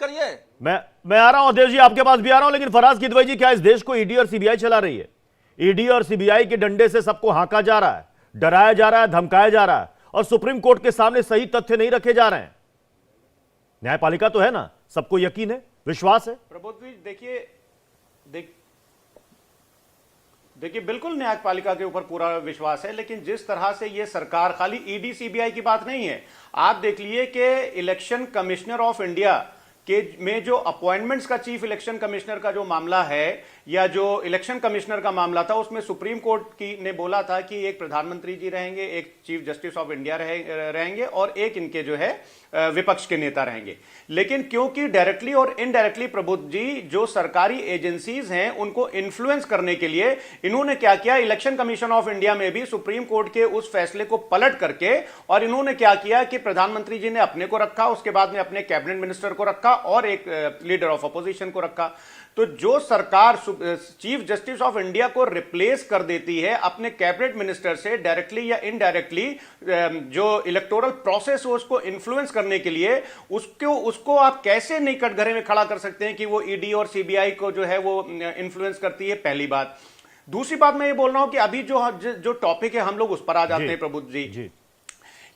करिए। मैं आ रहा हूं अध्यक्ष जी, आपके पास भी आ रहा हूं, लेकिन फराज किदवई जी, क्या इस देश को ईडी और सीबीआई चला रही है? ईडी और सीबीआई के डंडे से सबको हांका जा रहा है, डराया जा रहा है, धमकाया जा रहा है, और सुप्रीम कोर्ट के सामने सही तथ्य नहीं रखे जा रहे हैं। न्यायपालिका तो है ना, सबको यकीन है, विश्वास है। प्रबोध जी देखिए बिल्कुल न्यायपालिका के ऊपर पूरा विश्वास है, लेकिन जिस तरह से ये सरकार, खाली ईडी सीबीआई की बात नहीं है, आप देख लिए कि इलेक्शन कमिश्नर ऑफ इंडिया के में जो अपॉइंटमेंट्स का, चीफ इलेक्शन कमिश्नर का जो मामला है, या जो इलेक्शन कमिश्नर का मामला था, उसमें सुप्रीम कोर्ट की ने बोला था कि एक प्रधानमंत्री जी रहेंगे, एक चीफ जस्टिस ऑफ इंडिया रहेंगे और एक इनके जो है विपक्ष के नेता रहेंगे। लेकिन क्योंकि डायरेक्टली और इनडायरेक्टली प्रबुद्ध जी जो सरकारी एजेंसीज हैं उनको इन्फ्लुएंस करने के लिए इन्होंने क्या किया, इलेक्शन कमीशन ऑफ इंडिया में भी सुप्रीम कोर्ट के उस फैसले को पलट करके, और इन्होंने क्या किया कि प्रधानमंत्री जी ने अपने को रखा, उसके बाद में अपने कैबिनेट मिनिस्टर को रखा और एक लीडर ऑफ अपोजिशन को रखा। तो जो सरकार चीफ जस्टिस ऑफ इंडिया को रिप्लेस कर देती है अपने कैबिनेट मिनिस्टर से डायरेक्टली या इनडायरेक्टली, जो इलेक्टोरल प्रोसेस हो उसको इन्फ्लुएंस करने के लिए, उसको आप कैसे नहीं कटघरे में खड़ा कर सकते हैं कि वो ईडी और सीबीआई को जो है वो इन्फ्लुएंस करती है? पहली बात। दूसरी बात मैं ये बोल रहा हूं कि अभी जो टॉपिक है हम लोग उस पर आ जाते हैं प्रबुद्ध जी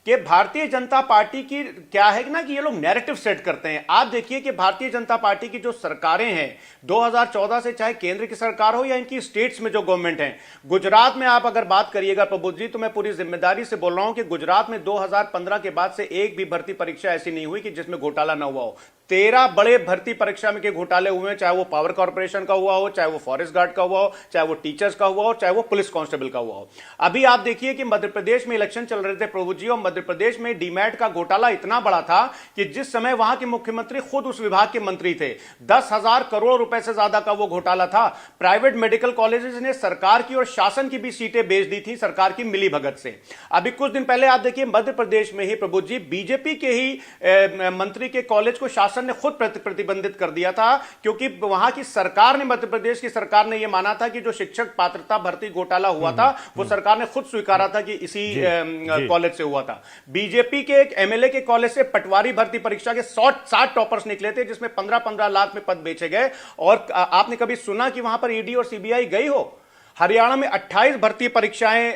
कि भारतीय जनता पार्टी की क्या है ना कि ये लोग नैरेटिव सेट करते हैं। आप देखिए कि भारतीय जनता पार्टी की जो सरकारें हैं 2014 से, चाहे केंद्र की सरकार हो या इनकी स्टेट्स में जो गवर्नमेंट है, गुजरात में आप अगर बात करिएगा प्रबुद्ध जी, तो मैं पूरी जिम्मेदारी से बोल रहा हूं कि गुजरात में 2015 के बाद से एक भी भर्ती परीक्षा ऐसी नहीं हुई कि जिसमें घोटाला ना हुआ हो। 13 बड़े भर्ती परीक्षा में के घोटाले हुए हैं, चाहे वो पावर कॉर्पोरेशन का हुआ हो, चाहे वो फॉरेस्ट गार्ड का हुआ हो, चाहे वो टीचर्स का हुआ हो, चाहे वो पुलिस कांस्टेबल का हुआ हो। अभी आप देखिए कि मध्य प्रदेश में इलेक्शन चल रहे थे प्रभु जी, और मध्य प्रदेश में डीमैट का घोटाला इतना बड़ा था कि जिस समय वहां के मुख्यमंत्री खुद उस विभाग के मंत्री थे, 10,000 करोड़ रुपए से ज्यादा का वो घोटाला था। प्राइवेट मेडिकल कॉलेजेस ने सरकार की और शासन की भी सीटें बेच दी थी सरकार की मिलीभगत से। अभी कुछ दिन पहले आप देखिए मध्य प्रदेश में ही प्रभु जी बीजेपी के ही मंत्री के कॉलेज को शासन ने खुद प्रतिबंधित कर दिया था, क्योंकि वहां की सरकार ने, मध्य प्रदेश की सरकार ने यह माना था कि जो शिक्षक पात्रता भर्ती घोटाला हुआ था वो सरकार ने खुद स्वीकारा था कि इसी कॉलेज से हुआ था। बीजेपी के एक एमएलए के कॉलेज से पटवारी भर्ती परीक्षा के 60 टॉपर्स निकले थे, जिसमें 15-15 लाख में पद बेचे गए। और आपने कभी सुना कि वहां पर ईडी और सीबीआई गई हो? हरियाणा में 28 भर्ती परीक्षाएं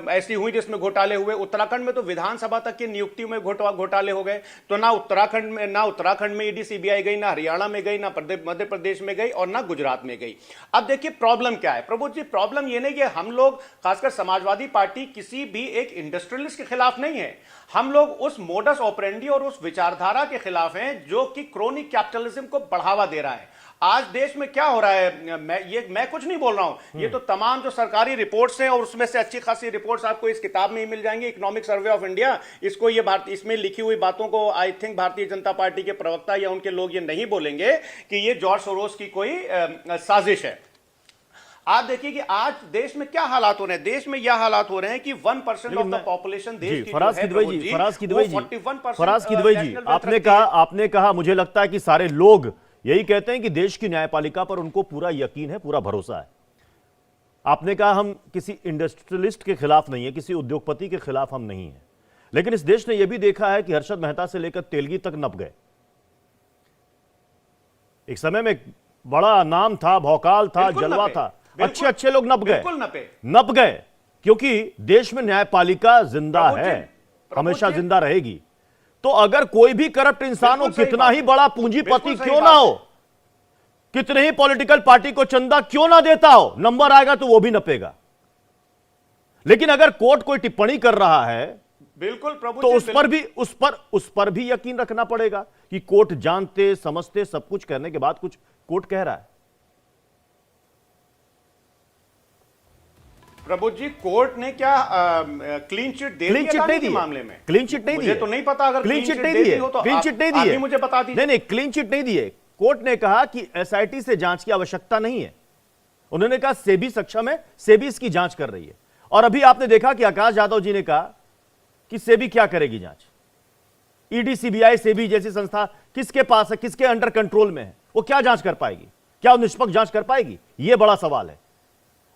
ऐसी हुई जिसमें घोटाले हुए। उत्तराखंड में तो विधानसभा तक की नियुक्तियों में घोटाले हो गए। तो ना उत्तराखंड में ईडी सीबीआई गई, ना हरियाणा में गई, ना मध्य प्रदेश में गई, और ना गुजरात में गई। अब देखिए प्रॉब्लम क्या है प्रभु जी, प्रॉब्लम यह नहीं कि हम लोग, खासकर समाजवादी पार्टी, किसी भी एक इंडस्ट्रियलिस्ट के खिलाफ नहीं है। हम लोग उस मोडस ऑपरेंडी और उस विचारधारा के खिलाफ हैं जो कि क्रोनिक कैपिटलिज्म को बढ़ावा दे रहा है। आज देश में क्या हो रहा है, मैं कुछ नहीं बोल रहा हूं, ये तो तमाम जो सरकारी रिपोर्ट्स हैं, और उसमें से अच्छी खासी रिपोर्ट्स आपको इस किताब में ही मिल जाएंगी, इकोनॉमिक सर्वे ऑफ इंडिया। इसको इसमें लिखी हुई बातों को I think Bharatiya Janata party के प्रवक्ता या उनके लोग ये नहीं बोलेंगे कि ये जॉर्ज सोरोस की कोई साजिश है। आप देखिए कि आज देश में क्या हालात हो रहे हैं। देश में यह हालात हो रहे हैं कि 1% ऑफ द पॉपुलेशन देश की फराज किदवई जी, आपने कहा मुझे लगता है कि सारे लोग यही कहते हैं कि देश की न्यायपालिका पर उनको पूरा यकीन है, पूरा भरोसा है। आपने कहा हम किसी इंडस्ट्रियलिस्ट के खिलाफ नहीं है, किसी उद्योगपति के खिलाफ हम नहीं है, लेकिन इस देश ने यह भी देखा है कि हर्षद मेहता से लेकर तेलगी तक नप गए। एक समय में बड़ा नाम था, भौकाल था, जलवा था, अच्छे लोग नप गए, क्योंकि देश में न्यायपालिका जिंदा है, हमेशा जिंदा रहेगी। तो अगर कोई भी करप्ट इंसान हो, कितना ही बड़ा पूंजीपति क्यों ना हो, कितने ही पॉलिटिकल पार्टी को चंदा क्यों ना देता हो, नंबर आएगा तो वो भी नपेगा। लेकिन अगर कोर्ट कोई टिप्पणी कर रहा है बिल्कुल प्रभु, तो उस पर भी यकीन रखना पड़ेगा कि कोर्ट जानते समझते सब कुछ करने के बाद कुछ कोर्ट कह रहा है। प्रभु जी, कोर्ट ने क्या क्लीन चिट दे दी मामले में? क्लीन चिट नहीं दी, मुझे तो नहीं पता। अगर क्लीन चिट नहीं दी हो तो क्लीन चिट नहीं दी है, मुझे बता दीजिए। नहीं, क्लीन चिट नहीं दी है। कोर्ट ने कहा कि एसआईटी से जांच की आवश्यकता नहीं है। उन्होंने कहा सेबी सक्षम है, सेबी इसकी जांच कर रही है। और अभी आपने देखा कि आकाश यादव जी ने कहा कि सेबी क्या करेगी जांच। ईडी सीबीआई सेबी जैसी संस्था किसके पास है, किसके अंडर कंट्रोल में है, वो क्या जांच कर पाएगी? क्या वो निष्पक्ष जांच कर पाएगी? यह बड़ा सवाल है।